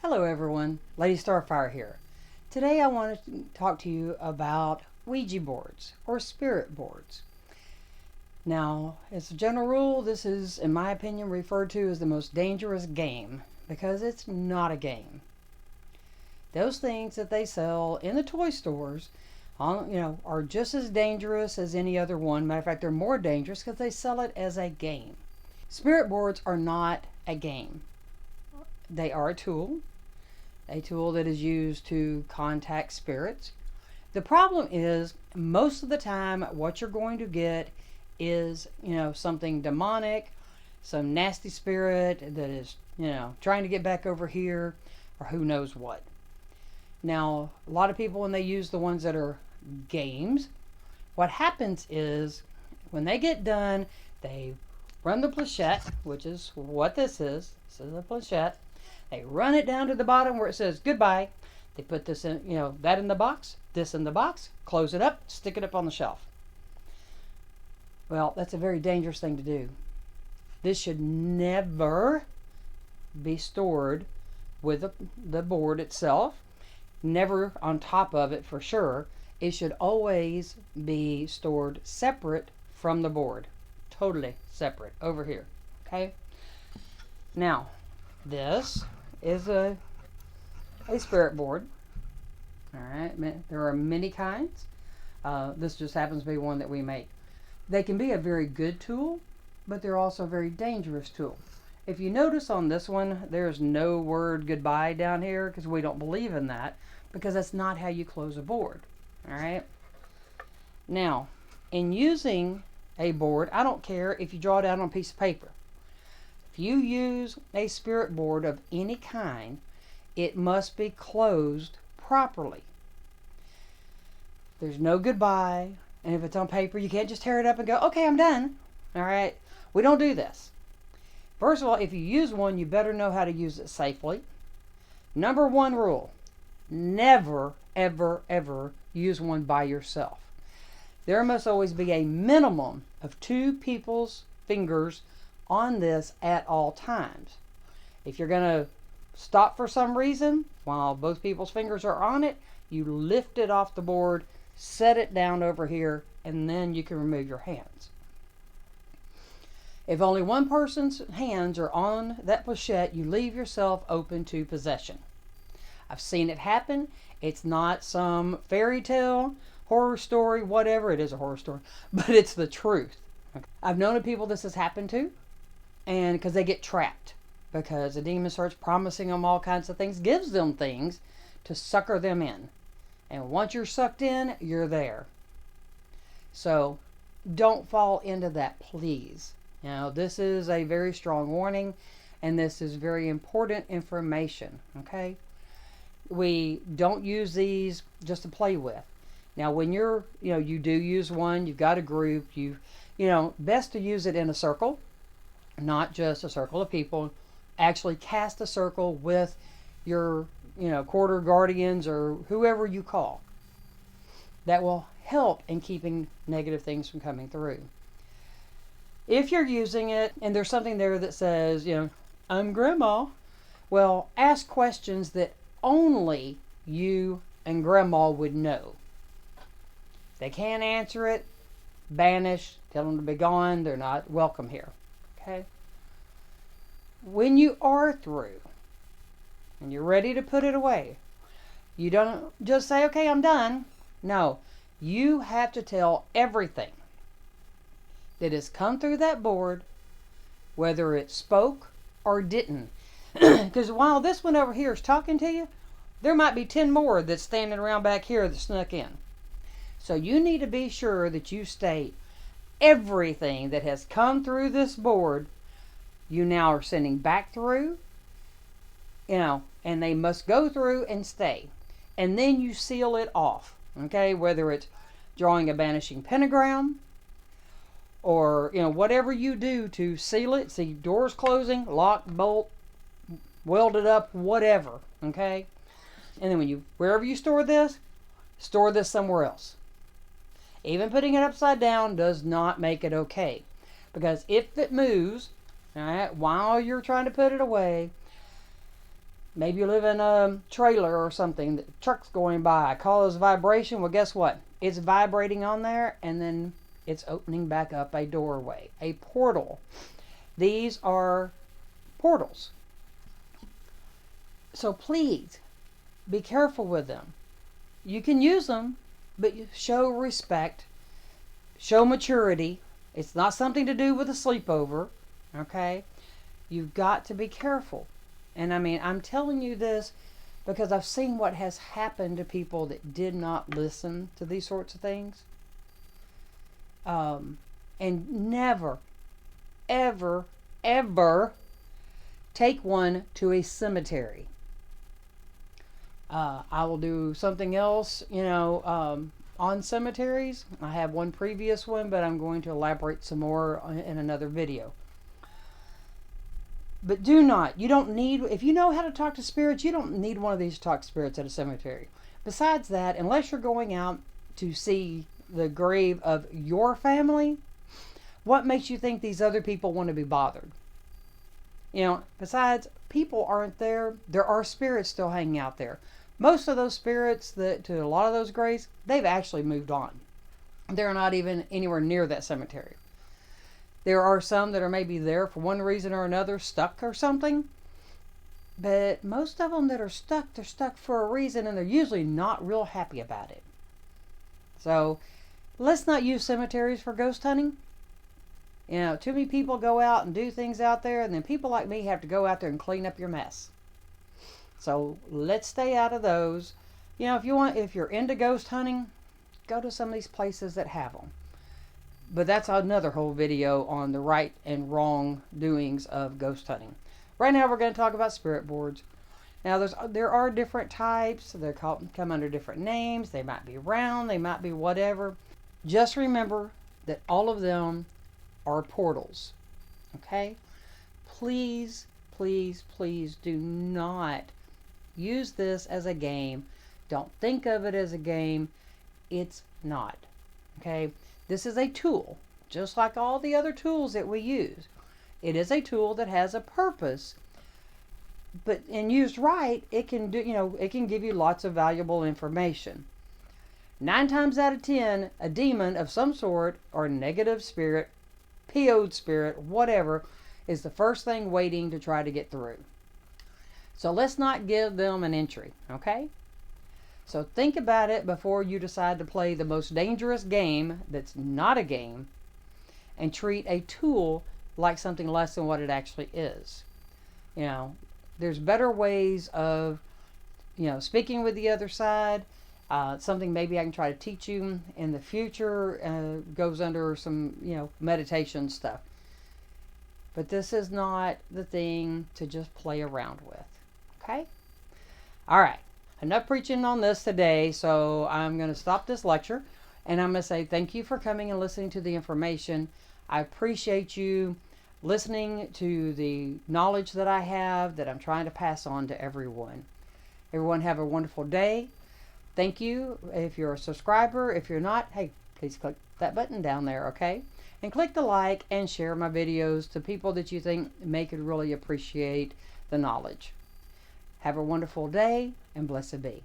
Hello everyone, Lady Starfire here. Today I want to talk to you about Ouija boards or spirit boards. Now, as a general rule, this is, in my opinion, referred to as the most dangerous game because it's not a game. Those things that they sell in the toy stores, are just as dangerous as any other one. Matter of fact, they're more dangerous because they sell it as a game. Spirit boards are not a game. They are a tool that is used to contact spirits. The problem is, most of the time, what you're going to get is, something demonic, some nasty spirit that is, trying to get back over here, or who knows what. Now, a lot of people, when they use the ones that are games, what happens is, when they get done, they run the planchette, which is what this is. This is a planchette. They run it down to the bottom where it says goodbye. They put this in, that in the box, this in the box, close it up, stick it up on the shelf. Well, that's a very dangerous thing to do. This should never be stored with the board itself, never on top of it for sure. It should always be stored separate from the board, totally separate over here, okay? Now, this is a spirit board. All right, there are many kinds. This just happens to be one that we make. They can be a very good tool, but they're also a very dangerous tool. If you notice on this one, there's no word goodbye down here because we don't believe in that, because that's not how you close a board. All right. Now, in using a board, I don't care if you draw it out on a piece of paper. If you use a spirit board of any kind, it must be closed properly. There's no goodbye, and if it's on paper, you can't just tear it up and go, okay, I'm done. All right? We don't do this. First of all, if you use one, you better know how to use it safely. Number one rule, never, ever, ever use one by yourself. There must always be a minimum of 2 people's fingers on this at all times. If you're going to stop for some reason while both people's fingers are on it, you lift it off the board, set it down over here, and then you can remove your hands. If only one person's hands are on that planchette, you leave yourself open to possession. I've seen it happen. It's not some fairy tale, horror story, whatever. It is a horror story, but it's the truth. I've known of people this has happened to, and because they get trapped, because the demon starts promising them all kinds of things, gives them things to sucker them in. And once you're sucked in, you're there. So don't fall into that, please. This is a very strong warning, and this is very important information, okay? We don't use these just to play with. Now, when you do use one, you've got a group, best to use it in a circle, not just a circle of people. Actually cast a circle with your, quarter guardians or whoever you call. That will help in keeping negative things from coming through. If you're using it and there's something there that says, I'm grandma, well, ask questions that only you and grandma would know. If they can't answer it, banish, tell them to be gone. They're not welcome here. Okay? When you are through and you're ready to put it away, you don't just say, okay, I'm done. No, you have to tell everything that has come through that board, whether it spoke or didn't. Because while this one over here is talking to you, there might be 10 more that's standing around back here that snuck in. So you need to be sure that you state everything that has come through this board. You now are sending back through, and they must go through and stay. And then you seal it off, okay? Whether it's drawing a banishing pentagram or, whatever you do to seal it. See, doors closing, lock, bolt, welded up, whatever, okay? And then wherever you store this somewhere else. Even putting it upside down does not make it okay. Because if it moves, all right, while you're trying to put it away, Maybe you live in a trailer or something, the truck's going by, causes vibration. Well, guess what? It's vibrating on there, and then it's opening back up a doorway, a portal. These are portals. So please be careful with them. You can use them, but show respect, show maturity. It's not something to do with a sleepover, okay? You've got to be careful. And I mean, I'm telling you this because I've seen what has happened to people that did not listen to these sorts of things. And never, ever, ever take one to a cemetery. I will do something else, on cemeteries. I have one previous one, but I'm going to elaborate some more in another video. But you don't need, if you know how to talk to spirits, you don't need one of these to talk to spirits at a cemetery. Besides that, unless you're going out to see the grave of your family, what makes you think these other people want to be bothered? Besides, people aren't there. There are spirits still hanging out there. Most of those spirits to a lot of those graves, they've actually moved on. They're not even anywhere near that cemetery. There are some that are maybe there for one reason or another, stuck or something. But most of them that are stuck, they're stuck for a reason, and they're usually not real happy about it. So let's not use cemeteries for ghost hunting. Too many people go out and do things out there, and then people like me have to go out there and clean up your mess. So let's stay out of those. If you're into ghost hunting, go to some of these places that have them. But that's another whole video on the right and wrong doings of ghost hunting. Right now we're going to talk about spirit boards. Now there are different types. They come under different names. They might be round. They might be whatever. Just remember that all of them are portals. Okay? Please, please, please do not use this as a game. Don't think of it as a game. It's not. Okay? This is a tool, just like all the other tools that we use. It is a tool that has a purpose, but used right, it can give you lots of valuable information. 9 times out of 10, a demon of some sort or negative spirit, PO'd spirit, whatever, is the first thing waiting to try to get through. So let's not give them an entry, okay? So think about it before you decide to play the most dangerous game that's not a game, and treat a tool like something less than what it actually is. There's better ways of, speaking with the other side. Something maybe I can try to teach you in the future goes under some, meditation stuff. But this is not the thing to just play around with. Okay? All right. Enough preaching on this today, so I'm going to stop this lecture, and I'm going to say thank you for coming and listening to the information. I appreciate you listening to the knowledge that I have that I'm trying to pass on to everyone. Everyone have a wonderful day. Thank you. If you're a subscriber, if you're not, hey, please click that button down there, okay? And click the like and share my videos to people that you think could really appreciate the knowledge. Have a wonderful day, and blessed be.